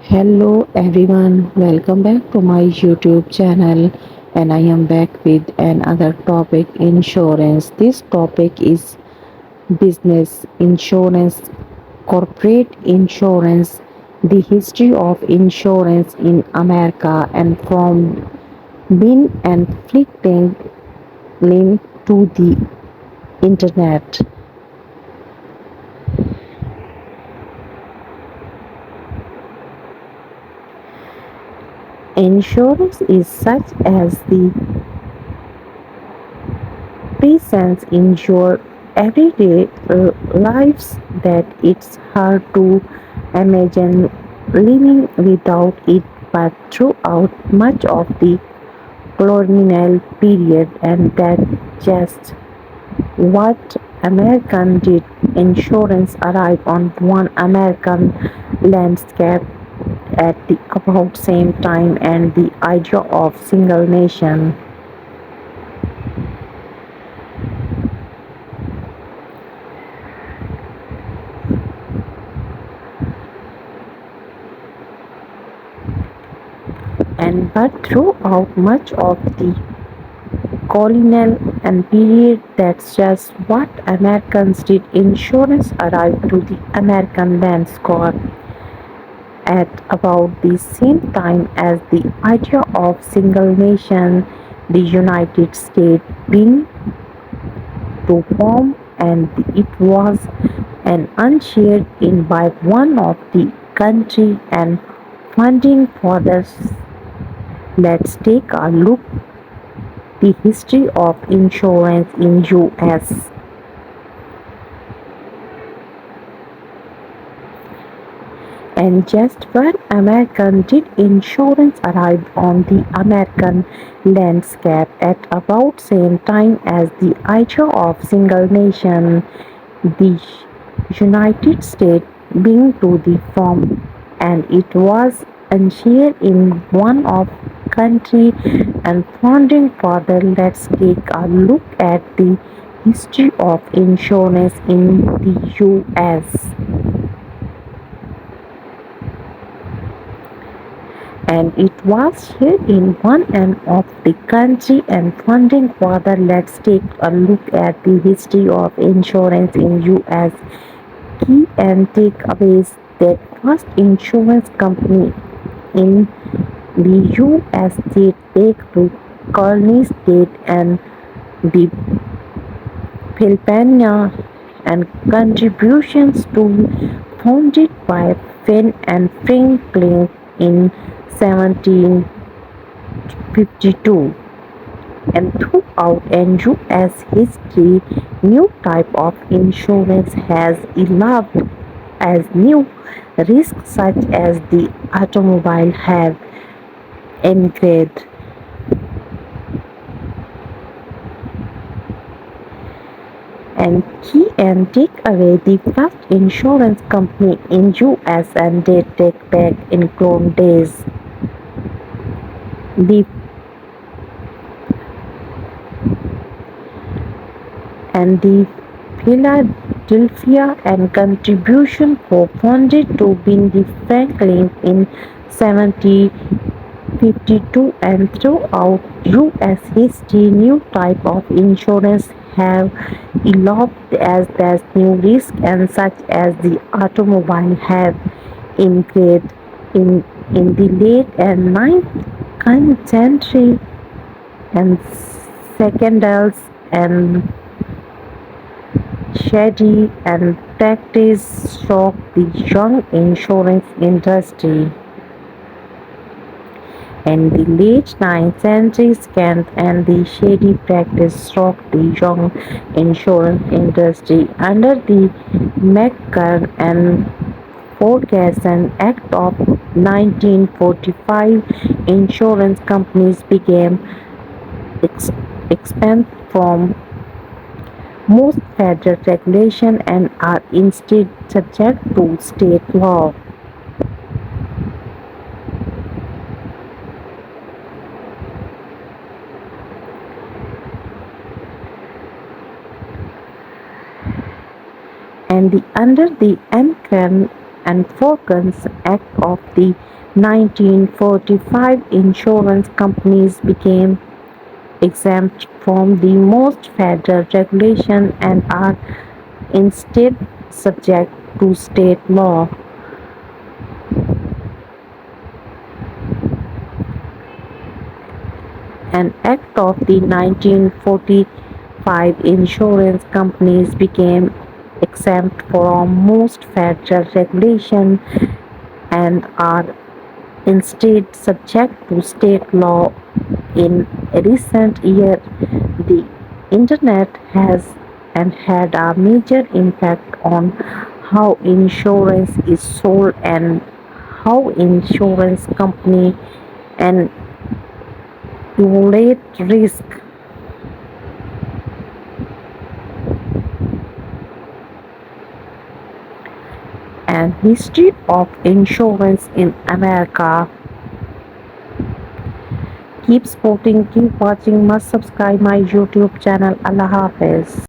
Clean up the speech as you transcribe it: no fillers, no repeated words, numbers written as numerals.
Hello everyone, welcome back to my YouTube channel and I am back with another topic insurance. This topic is business insurance, corporate insurance, the history of insurance in America and from being inflicting link to the internet. Insurance is such as the presence in your everyday lives that it's hard to imagine living without it, but throughout much of the colonial period, and that just what American did. Insurance arrived on one American landscape at the about same time, and the idea of single nation. And but throughout much of the colonial and period, that's just what Americans did. Insurance arrived to the American landscape at about the same time as the idea of single nation, the United States being to form, and it was an unshared in by one of the country and funding fathers. Let's take a look the history of insurance in US. And just when American did insurance arrived on the American landscape at about same time as the idea of single nation, the United States being to the form, and it was unshared in one of country and founding father. Let's take a look at the history of insurance in the US. And it was here in one end of the country and funding father. Let's take a look at the history of insurance in US. Key and takeaways. That first insurance company in the US date back to colony state and the Philippines, and contributions to founded by Fenn and Franklin in 1752. And throughout US history, new type of insurance has evolved as new risks such as the automobile have increased. And key and take away the first insurance company in US and they take back in clone days. The and the Philadelphia and contribution for funded to Ben the Franklin in 1752, and throughout US history new type of insurance have evolved as there's new risk and such as the automobile have increased in the late and ninth century and secondals and shady and practice shocked the young insurance industry. In the late ninth century, scams and the shady practice shocked the young insurance industry. Under the McCann and Ferguson Act of 1945, insurance companies became ex- exempt from most federal regulation and are instead subject to state law. And under the MCRAN and Falcons Act of the 1945, insurance companies became exempt from the most federal regulation and are instead subject to state law. An act of the 1945, insurance companies became exempt from most federal regulation and are instead subject to state law. In recent years, the internet has and had a major impact on how insurance is sold and how insurance companies and evaluate risk. And history of insurance in America. Keep supporting, keep watching, must subscribe my YouTube channel. Allah Hafiz.